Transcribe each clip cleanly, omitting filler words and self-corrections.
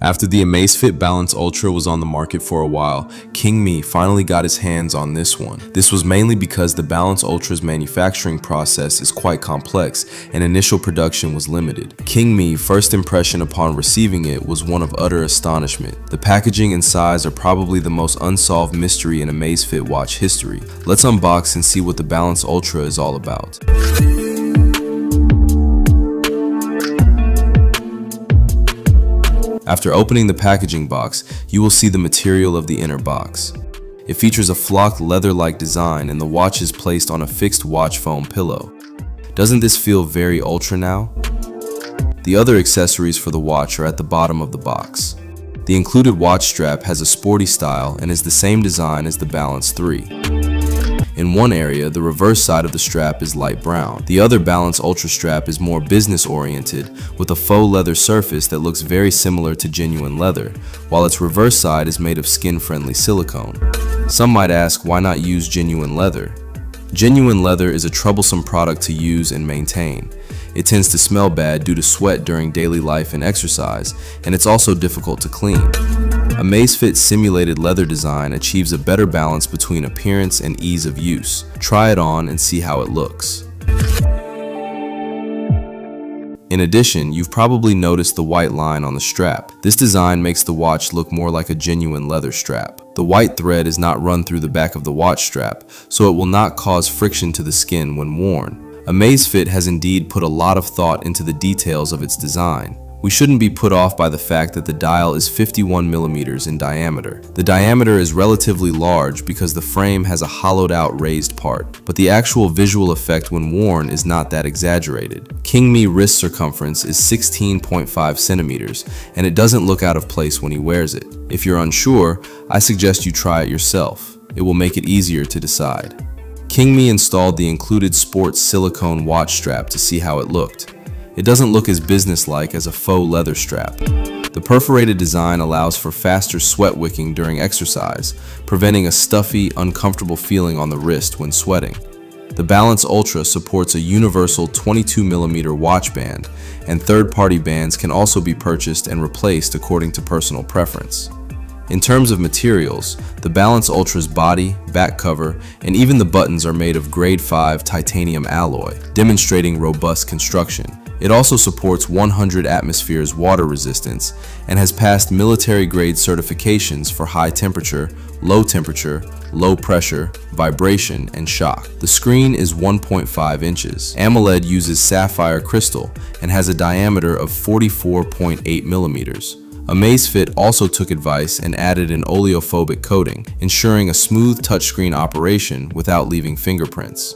After the Amazfit Balance Ultra was on the market for a while, King Mi finally got his hands on this one. This was mainly because the Balance Ultra's manufacturing process is quite complex and initial production was limited. King Mi's first impression upon receiving it was one of utter astonishment. The packaging and size are probably the most unsolved mystery in Amazfit watch history. Let's unbox and see what the Balance Ultra is all about. After opening the packaging box, you will see the material of the inner box. It features a flocked leather-like design and the watch is placed on a fixed watch foam pillow. Doesn't this feel very ultra now? The other accessories for the watch are at the bottom of the box. The included watch strap has a sporty style and is the same design as the Balance 3. In one area, the reverse side of the strap is light brown. The other Balance Ultra strap is more business-oriented, with a faux leather surface that looks very similar to genuine leather, while its reverse side is made of skin-friendly silicone. Some might ask, why not use genuine leather? Genuine leather is a troublesome product to use and maintain. It tends to smell bad due to sweat during daily life and exercise, and it's also difficult to clean. Amazfit's simulated leather design achieves a better balance between appearance and ease of use. Try it on and see how it looks. In addition, you've probably noticed the white line on the strap. This design makes the watch look more like a genuine leather strap. The white thread is not run through the back of the watch strap, so it will not cause friction to the skin when worn. Amazfit has indeed put a lot of thought into the details of its design. We shouldn't be put off by the fact that the dial is 51 millimeters in diameter. The diameter is relatively large because the frame has a hollowed out raised part, but the actual visual effect when worn is not that exaggerated. King Mi wrist circumference is 16.5 centimeters, and it doesn't look out of place when he wears it. If you're unsure, I suggest you try it yourself. It will make it easier to decide. King Mi installed the included sports silicone watch strap to see how it looked. It doesn't look as businesslike as a faux leather strap. The perforated design allows for faster sweat wicking during exercise, preventing a stuffy, uncomfortable feeling on the wrist when sweating. The Balance Ultra supports a universal 22mm watch band, and third-party bands can also be purchased and replaced according to personal preference. In terms of materials, the Balance Ultra's body, back cover, and even the buttons are made of grade 5 titanium alloy, demonstrating robust construction. It also supports 100 atmospheres water resistance and has passed military-grade certifications for high temperature, low pressure, vibration, and shock. The screen is 1.5 inches. AMOLED uses sapphire crystal and has a diameter of 44.8 millimeters. Amazfit also took advice and added an oleophobic coating, ensuring a smooth touchscreen operation without leaving fingerprints.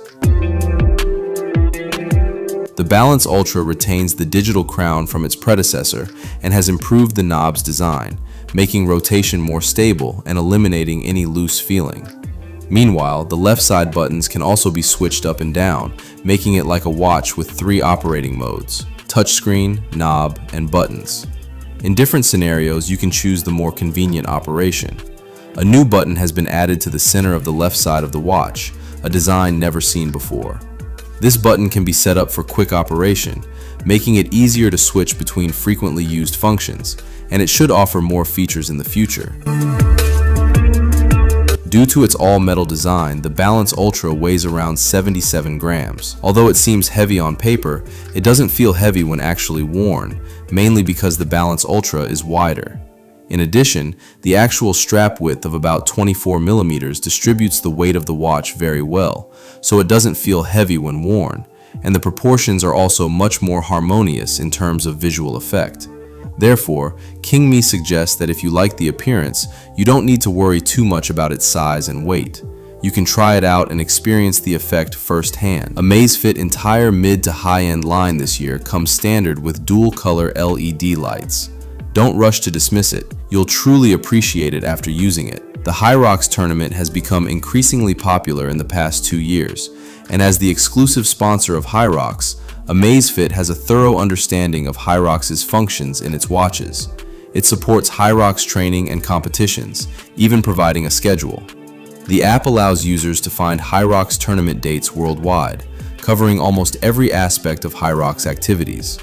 The Balance Ultra retains the digital crown from its predecessor and has improved the knob's design, making rotation more stable and eliminating any loose feeling. Meanwhile, the left side buttons can also be switched up and down, making it like a watch with 3 operating modes: touchscreen, knob, and buttons. In different scenarios, you can choose the more convenient operation. A new button has been added to the center of the left side of the watch, a design never seen before. This button can be set up for quick operation, making it easier to switch between frequently used functions, and it should offer more features in the future. Due to its all-metal design, the Balance Ultra weighs around 77 grams. Although it seems heavy on paper, it doesn't feel heavy when actually worn, mainly because the Balance Ultra is wider. In addition, the actual strap width of about 24 millimeters distributes the weight of the watch very well, so it doesn't feel heavy when worn, and the proportions are also much more harmonious in terms of visual effect. Therefore, King Mi suggests that if you like the appearance, you don't need to worry too much about its size and weight. You can try it out and experience the effect firsthand. Amazfit's entire mid to high-end line this year comes standard with dual-color LED lights. Don't rush to dismiss it. You'll truly appreciate it after using it. The Hyrox tournament has become increasingly popular in the past 2 years, and as the exclusive sponsor of Hyrox, Amazfit has a thorough understanding of Hyrox's functions in its watches. It supports Hyrox training and competitions, even providing a schedule. The app allows users to find Hyrox tournament dates worldwide, covering almost every aspect of Hyrox activities.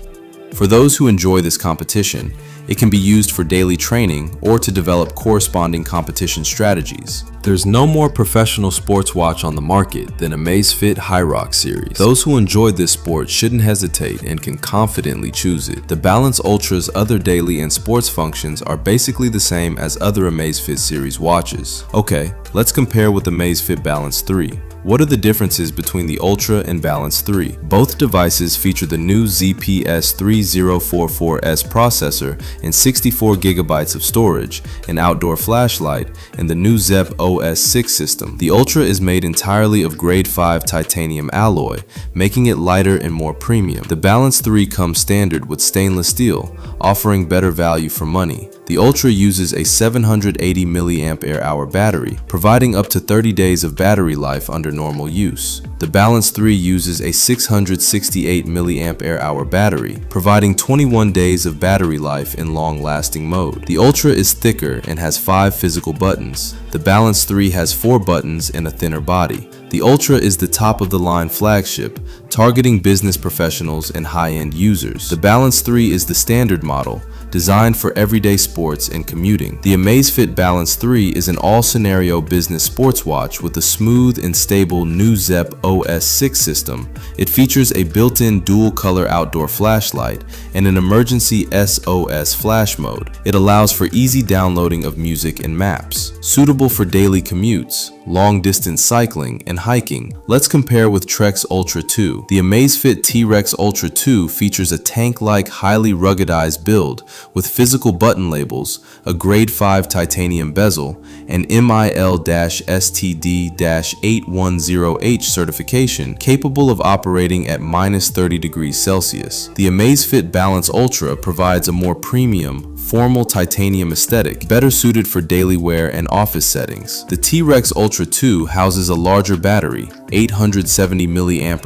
For those who enjoy this competition, It can be used for daily training or to develop corresponding competition strategies. There's no more professional sports watch on the market than Amazfit Hyrox series. Those who enjoy this sport shouldn't hesitate and can confidently choose it. The Balance Ultra's other daily and sports functions are basically the same as other Amazfit series watches. Okay, let's compare with Amazfit Balance 3. What are the differences between the Ultra and Balance 3? Both devices feature the new ZPS 3044S processor and 64 GB of storage, an outdoor flashlight, and the new ZEP OS 6 system. The Ultra is made entirely of grade 5 titanium alloy, making it lighter and more premium. The Balance 3 comes standard with stainless steel, offering better value for money. The Ultra uses a 780 mAh battery, providing up to 30 days of battery life under normal use. The Balance 3 uses a 668 mAh battery, providing 21 days of battery life in long-lasting mode. The Ultra is thicker and has 5 physical buttons. The Balance 3 has 4 buttons and a thinner body. The Ultra is the top-of-the-line flagship, targeting business professionals and high-end users. The Balance 3 is the standard model, designed for everyday sports and commuting. The Amazfit Balance 3 is an all-scenario business sports watch with a smooth and stable new ZEP OS 6 system. It features a built-in dual-color outdoor flashlight and an emergency SOS flash mode. It allows for easy downloading of music and maps. Suitable for daily commutes, long-distance cycling, and hiking. Let's compare with Trex Ultra 2. The Amazfit T-Rex Ultra 2 features a tank-like, highly ruggedized build with physical button labels, a grade 5 titanium bezel, and MIL-STD-810H certification capable of operating at -30°C. The Amazfit Balance Ultra provides a more premium, formal titanium aesthetic, better suited for daily wear and office settings. The T-Rex Ultra 2 houses a larger battery, 870 mAh,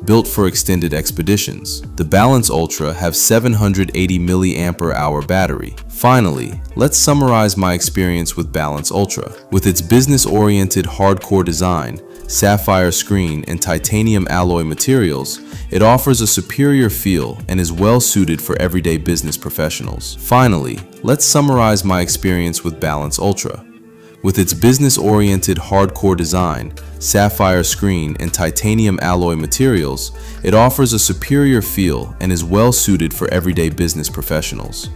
built for extended expeditions. The Balance Ultra have 780 mAh battery. Finally, let's summarize my experience with Balance Ultra. With its business-oriented hardcore design, sapphire screen, and titanium alloy materials, it offers a superior feel and is well suited for everyday business professionals. Finally, let's summarize my experience with Balance Ultra. With its business-oriented hardcore design, sapphire screen, and titanium alloy materials, it offers a superior feel and is well suited for everyday business professionals.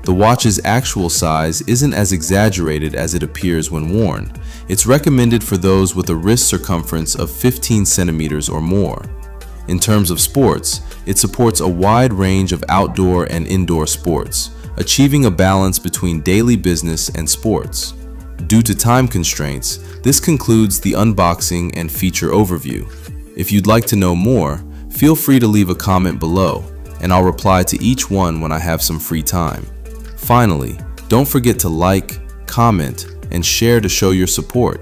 The watch's actual size isn't as exaggerated as it appears when worn. It's recommended for those with a wrist circumference of 15 centimeters or more. In terms of sports, it supports a wide range of outdoor and indoor sports, achieving a balance between daily business and sports. Due to time constraints, this concludes the unboxing and feature overview. If you'd like to know more, feel free to leave a comment below, and I'll reply to each one when I have some free time. Finally, don't forget to like, comment, and share to show your support.